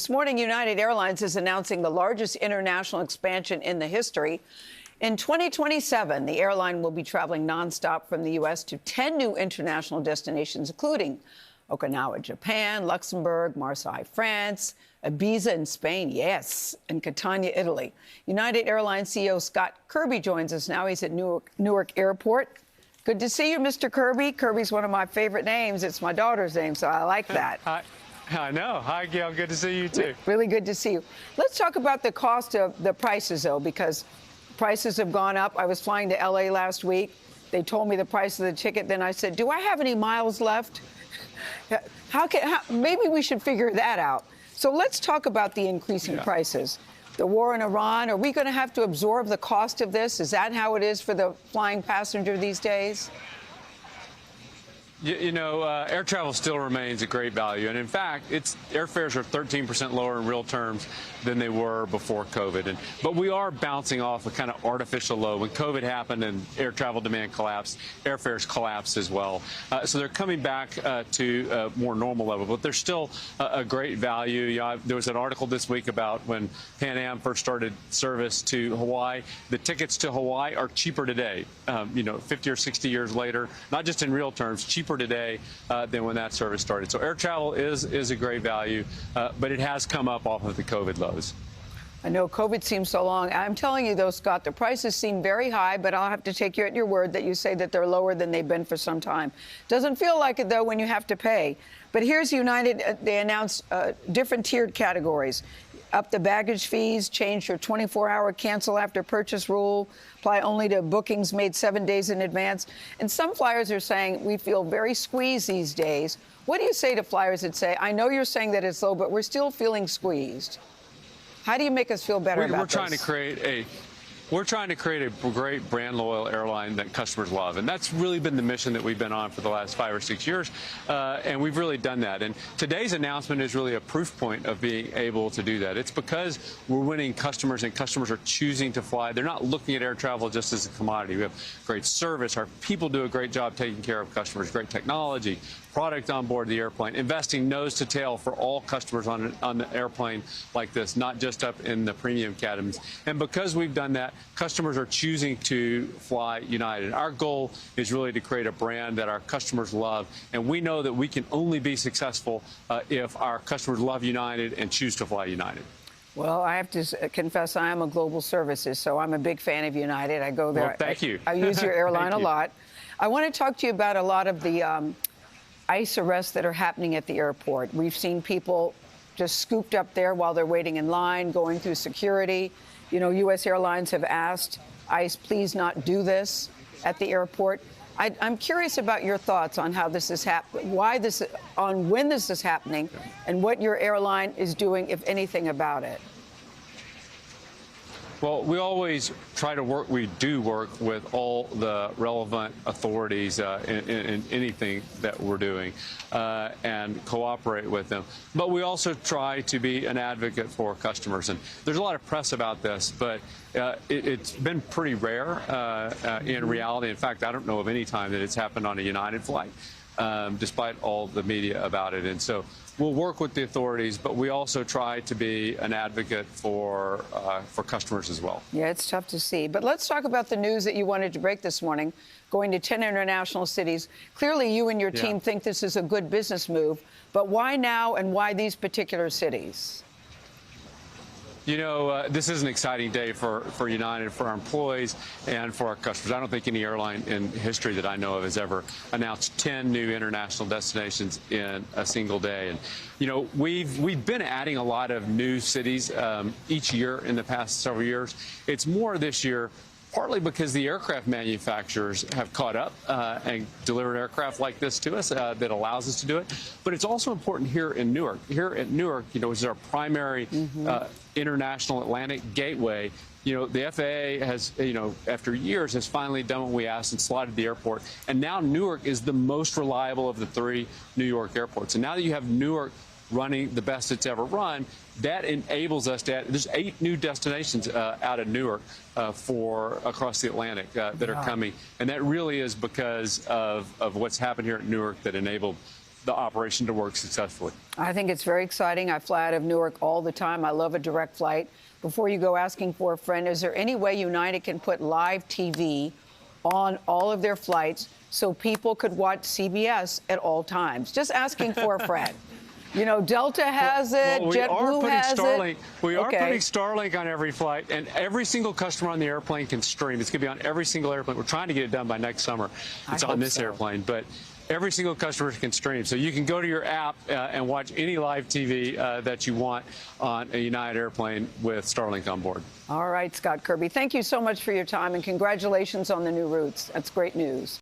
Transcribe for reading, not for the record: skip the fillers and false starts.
This morning, United Airlines is announcing the largest international expansion in the history. In 2027, the airline will be traveling nonstop from the U.S. to 10 new international destinations, including Okinawa, Japan, Luxembourg, Marseille, France, Ibiza in Spain, yes, and Catania, Italy. United Airlines CEO Scott Kirby joins us now. He's at Newark Airport. Good to see you, Mr. Kirby. Kirby's one of my favorite names. It's my daughter's name, so I like that. Hi. I know. Hi, Gayle. Good to see you, too. Really good to see you. Let's talk about the cost of the prices, though, because prices have gone up. I was flying to L.A. last week. They told me the price of the ticket. Then I said, do I have any miles left? Maybe we should figure that out. So let's talk about the increasing prices. The war in Iran, are we going to have to absorb the cost of this? Is that how it is for the flying passenger these days? You know, air travel still remains a great value. And in fact, airfares are 13% lower in real terms than they were before COVID. But we are bouncing off a kind of artificial low. When COVID happened and air travel demand collapsed, airfares collapsed as well. So they're coming back to a more normal level. But there's still a great value. There was an article this week about when Pan Am first started service to Hawaii. The tickets to Hawaii are cheaper today, 50 or 60 years later, not just in real terms, cheaper today than when that service started. So air travel is a great value, but it has come up off of the COVID lows. I know COVID seems so long. I'm telling you, though, Scott, the prices seem very high, but I'll have to take you at your word that you say that they're lower than they've been for some time. Doesn't feel like it, though, when you have to pay. But here's United. They announced different tiered categories. Up the baggage fees, change your 24-hour cancel after purchase rule, apply only to bookings made 7 days in advance. And some flyers are saying we feel very squeezed these days. What do you say to flyers that say, I know you're saying that it's low, but we're still feeling squeezed? How do you make us feel better about this? We're trying to create a great brand loyal airline that customers love. And that's really been the mission that we've been on for the last 5 or 6 years. And we've really done that. And today's announcement is really a proof point of being able to do that. It's because we're winning customers and customers are choosing to fly. They're not looking at air travel just as a commodity. We have great service. Our people do a great job taking care of customers, great technology, product on board the airplane, investing nose to tail for all customers on the airplane like this, not just up in the premium cabins. And because we've done that, customers are choosing to fly United. Our goal is really to create a brand that our customers love, and we know that we can only be successful if our customers love United and choose to fly United. Well, I have to confess, I am a global services, so I'm a big fan of United. I go there. Well, thank you. I use your airline a lot. I want to talk to you about a lot of the ICE arrests that are happening at the airport. We've seen people just scooped up there while they're waiting in line, going through security. You know, U.S. Airlines have asked ICE, please not do this at the airport. I'm curious about your thoughts on how this is happening, when this is happening, and what your airline is doing, if anything, about it. Well, we always try to work, we do work with all the relevant authorities in anything that we're doing and cooperate with them. But we also try to be an advocate for customers. And there's a lot of press about this, but it's been pretty rare in reality. In fact, I don't know of any time that it's happened on a United flight, despite all the media about it. And so we'll work with the authorities, but we also try to be an advocate for customers as well. Yeah, it's tough to see. But let's talk about the news that you wanted to break this morning, going to 10 international cities. Clearly, you and your team think this is a good business move, but why now and why these particular cities? You know, this is an exciting day for United, for our employees, and for our customers. I don't think any airline in history that I know of has ever announced 10 new international destinations in a single day. And, you know, we've been adding a lot of new cities each year in the past several years. It's more this year, partly because the aircraft manufacturers have caught up and delivered aircraft like this to us that allows us to do it. But it's also important here in Newark. Here at Newark, you know, is our primary international Atlantic gateway. You know, the FAA has, you know, after years has finally done what we asked and slotted the airport. And now Newark is the most reliable of the 3 New York airports. And now that you have Newark running the best it's ever run, that enables us to add, there's 8 new destinations out of Newark for across the Atlantic that are coming. And that really is because of what's happened here at Newark that enabled the operation to work successfully. I think it's very exciting. I fly out of Newark all the time. I love a direct flight. Before you go asking for a friend, is there any way United can put live TV on all of their flights so people could watch CBS at all times? Just asking for a friend. You know, Delta has it, JetBlue has it. We are putting Starlink on every flight, and every single customer on the airplane can stream. It's going to be on every single airplane. We're trying to get it done by next summer. It's on this airplane, but every single customer can stream. So you can go to your app and watch any live TV that you want on a United airplane with Starlink on board. All right, Scott Kirby, thank you so much for your time, and congratulations on the new routes. That's great news.